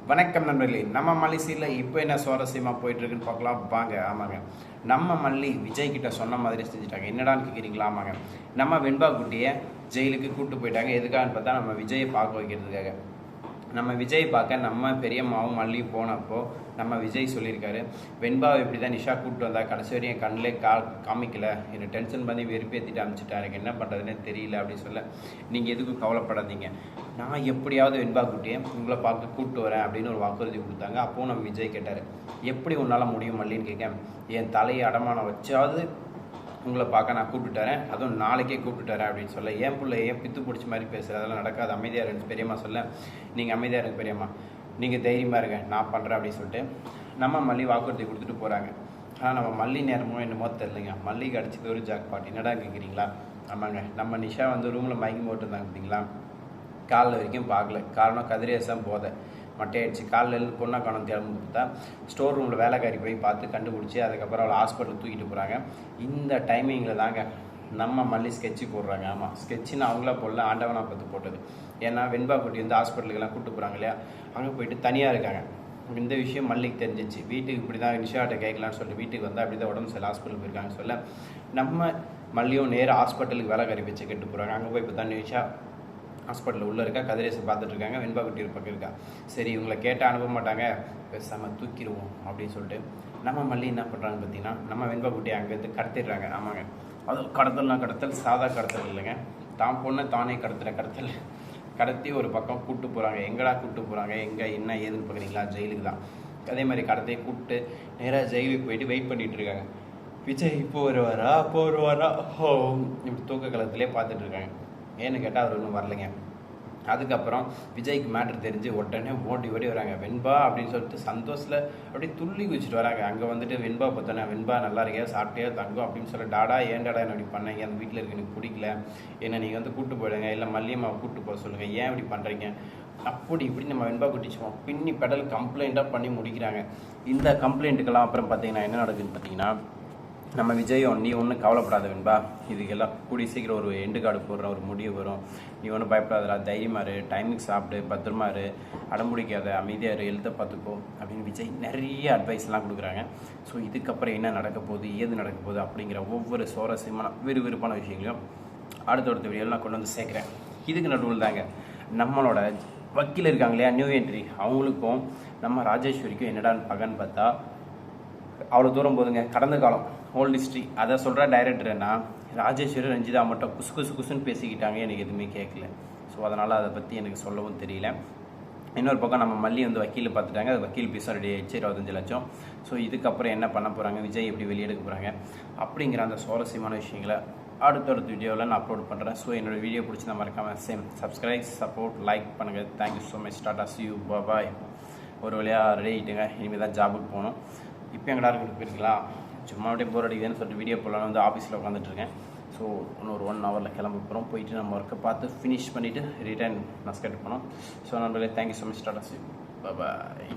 வணக்கம் நண்பர்களே. நம்ம மல்லிசீரில் இப்போ என்ன சுவாரஸ்யமாக போயிட்டுருக்குன்னு பார்க்கலாம் வாங்க. ஆமாங்க, நம்ம மல்லி விஜய் கிட்ட சொன்ன மாதிரி செஞ்சுட்டாங்க. என்னடான்னு கேட்குறீங்களா? ஆமாங்க, நம்ம வெண்பா குட்டியை ஜெயிலுக்கு கூப்பிட்டு போயிட்டாங்க. எதுக்காகன்னு பார்த்தா நம்ம விஜயை பார்க்க வைக்கிறதுக்காக. நம்ம விஜய் பார்க்க நம்ம பெரியம்மாவும் மல்லியும் போனப்போ நம்ம விஜய் சொல்லியிருக்காரு, வெண்பாவை இப்படி தான் நிஷா கூப்பிட்டு வந்தா, கடைசி வரையும் என் கண்ணிலே காமிக்கல, என்னை டென்ஷன் பண்ணி வெறுப்பேற்றிட்டு அனுப்பிச்சிட்டா, எனக்கு என்ன பண்ணுறதுனே தெரியல அப்படின்னு சொல்ல, நீங்கள் எதுக்கும் கவலைப்படாதீங்க, நான் எப்படியாவது வெண்பா குட்டியை உங்களை பார்க்க கூப்பிட்டு வரேன் அப்படின்னு ஒரு வாக்குறுதி கொடுத்தாங்க. அப்போது நம்ம விஜய் கேட்டார், எப்படி உன்னால் முடியும் மல்லின்னு கேட்க, என் தலையை அடமானம் வச்சாவது உங்களை பார்க்க நான் கூப்பிட்டுட்டறேன், அதுவும் நாளைக்கே கூப்பிட்டுட்டறேன் அப்படின்னு சொல்ல, ஏன் பிள்ளை ஏன் பித்து பிடிச்ச மாதிரி பேசுகிற, அதெல்லாம் நடக்காது, அமைதியாக இருந்துச்சு பெரியம்மா சொல்ல, நீங்கள் அமைதியாக இருங்க பெரியம்மா, நீங்கள் தைரியமாக இருங்க, நான் பண்ணுறேன் அப்படின்னு சொல்லிட்டு நம்ம மல்லி வாக்குறுதி கொடுத்துட்டு போகிறாங்க. ஆனால் நம்ம மல்லி நேரமோ என்னமோ தெரிலங்க, மல்லிக்கு அடிச்சது ஒரு ஜாக் பாட். என்னடா கேட்குறீங்களா? ஆமாங்க, நம்ம நிஷா ரூமில் மயங்கி போட்டுருந்தாங்க பார்த்தீங்களா, காலில் வரைக்கும் பார்க்கல. காரணம் கதிரேசம் போதை மட்டையாயிடுச்சு. காலில் எழுந்து பொண்ணை காணும் தேர்ந்து பார்த்தா ஸ்டோர் ரூமில் வேலைக்காரி போய் பார்த்து கண்டுபிடிச்சி அதுக்கப்புறம் அவளை ஹாஸ்பிட்டலுக்கு தூக்கிட்டு போகிறாங்க. இந்த டைமிங்கில் தாங்க நம்ம மல்லி ஸ்கெட்சு போடுறாங்க. ஆமாம், ஸ்கெட்சுன்னு அவங்களா போடல, ஆண்டவனா பார்த்து போட்டது. ஏன்னா வெண்பா குட்டி ஹாஸ்பிட்டலுக்கெல்லாம் கூப்பிட்டு போகிறாங்க இல்லையா, அங்கே போயிட்டு தனியாக இருக்காங்க. இந்த விஷயம் மல்லிக்கு தெரிஞ்சிச்சு. வீட்டுக்கு இப்படி தான் நிஷாட்ட கேட்கலான்னு சொல்லிட்டு வீட்டுக்கு வந்தால் அப்படி தான் உடம்பு சரி ஹாஸ்பிட்டலுக்கு போயிருக்காங்கன்னு சொல்ல, நம்ம மல்லியும் நேராக ஹாஸ்பிட்டலுக்கு வேலைக்காரி வச்சு கெட்டு போகிறாங்க. அங்கே போய் இப்போ தான் நிஷா ஹாஸ்பிட்டலில் உள்ளே இருக்கா, கதிரேசன் பார்த்துட்டு இருக்காங்க, வெண்பா குட்டி ஒரு பக்கம் இருக்கா. சரி இவங்களை கேட்டால் அனுப்ப மாட்டாங்க, பேசாமல் தூக்கிடுவோம் அப்படின்னு சொல்லிட்டு நம்ம மல்லி என்ன பண்ணுறாங்க பார்த்தீங்கன்னா, நம்ம வெண்பா குட்டியை அங்கேருந்து கடத்திடுறாங்க. ஆமாங்க, அது கடத்தல் சாதா கடத்தல் இல்லைங்க, தான் பொண்ணை தானே கடத்தல் கடத்தி ஒரு பக்கம் கூப்பிட்டு போகிறாங்க. எங்கடா கூப்பிட்டு போகிறாங்க, எங்கே என்ன ஏதுன்னு பார்க்குறீங்களா, ஜெயிலுக்கு தான். அதே மாதிரி கடத்தையை கூப்பிட்டு நேராக ஜெயிலுக்கு போயிட்டு வெயிட் பண்ணிகிட்டு இருக்காங்க. விஜய் இப்போ வருவாரா ஹோ இப்படி தூக்க கலத்திலே பார்த்துட்டு இருக்காங்க. ஏன்னு கேட்டால் அவர் ஒன்றும் வரலைங்க. அதுக்கப்புறம் விஜய்க்கு மேட்ரு தெரிஞ்சு உடனே ஓடி வராங்க. வெண்பா அப்படின்னு சொல்லிட்டு சந்தோஷத்தில் அப்படியே துள்ளி குதிச்சுட்டு வராங்க. அங்கே வந்துட்டு வெண்பா பார்த்தோன்னே, வெண்பா நல்லா இருக்கியா, சாப்பிட்டியா தங்கம் அப்படின்னு சொல்லி, டாடா ஏன்டாடா என்ன இப்படி பண்ணீங்க, அந்த வீட்டில் இருக்கு எனக்கு பிடிக்கல, ஏன்னா நீங்கள் கூப்பிட்டு போயிடுங்க, இல்லை மல்லியம்மாவை கூப்பிட்டு போக சொல்லுங்கள், ஏன் இப்படி பண்ணுறீங்க அப்படி இப்படி நம்ம வெண்பா குட்டிச்சுவோம் பின்னி பெடல் கம்ப்ளைண்ட்டாக பண்ணி முடிக்கிறாங்க. இந்த கம்ப்ளைண்ட்டுக்கெல்லாம் அப்புறம் பார்த்தீங்கன்னா என்ன நடக்குதுன்னு பார்த்தீங்கன்னா, நம்ம விஜயும், நீ ஒன்றும் கவலைப்படாத வெண்பா, இதுக்கெல்லாம் கூடி சீக்கிரம் ஒரு எண்டு கார்டு போடுற ஒரு முடிவு வரும், நீ ஒன்றும் பயப்படாதடா, தைரியமாக இரு, டைமுக்கு சாப்பிட்டு பத்திரமா இரு, அடம்பிடிக்காத, அமைதியாக இரு, எழுத பார்த்துக்கோ அப்படின்னு விஜய் நிறைய அட்வைஸ்லாம் கொடுக்குறாங்க. ஸோ இதுக்கப்புறம் என்ன நடக்க போகுது, ஏது நடக்க போகுது அப்படிங்கிற ஒவ்வொரு சுவாரஸ்யமான விறுவிறுப்பான விஷயங்களையும் அடுத்தடுத்த வீடியோவில் நான் கொண்டு வந்து சேர்க்குறேன். இதுக்கு நடுவில் தாங்க நம்மளோட வக்கீல் இருக்காங்க இல்லையா, நியூ என்ட்ரி, அவங்களுக்கும் நம்ம ராஜேஸ்வரிக்கும் என்னடான்னு பகன்னு பார்த்தா அவ்வளோ தூரம் போதுங்க. கடந்த காலம் ஓல்டு ஹிஸ்ட்ரி அதை சொல்கிற டைரக்டர்னா, ராஜேஸ்வரி ரஞ்சிதா மட்டும் குசுன்னு பேசிக்கிட்டாங்க, எனக்கு எதுவுமே கேட்கல. ஸோ அதனால் அதை பற்றி எனக்கு சொல்லவும் தெரியல. இன்னொரு பக்கம் நம்ம மல்லி வக்கீல் பார்த்துட்டாங்க, அது வக்கீல் பீஸாக ரெடி ஆகிடுச்சு 25 லட்சம். ஸோ இதுக்கப்புறம் என்ன பண்ண போகிறாங்க, விஜய் எப்படி வெளியெடுக்க போகிறாங்க அப்படிங்கிற அந்த சுவாரஸ்யமான விஷயங்களை அடுத்தடுத்த வீடியோவில் நான் அப்லோட் பண்ணுறேன். ஸோ என்னோடய வீடியோ பிடிச்சிருந்தா மறக்காமல் சப்ஸ்கிரைப், சப்போர்ட், லைக் பண்ணுங்கள். Thank you so much. Tata, see you, பாய். ஒரு வழியாக ரெடி ஆகிட்டுங்க, இனிமேல் தான் ஜாபுக்கு போகணும். இப்போ எங்கடா இருக்கு போயிருக்கலாம், சும்மா அப்படியே போர் அடிக்குதுன்னு சொல்லிட்டு வீடியோ போடலான்னு ஆஃபீஸில் உட்காந்துட்ருக்கேன். ஸோ இன்னொரு 1 ஹவரில் கிளம்ப போகிறோம். போயிட்டு நம்ம ஒர்க்கை பார்த்து ஃபினிஷ் பண்ணிவிட்டு ரிட்டர்ன் மஸ்கட் போனோம். ஸோ நண்பர்களே, thank you so much. Tata, see you, bye.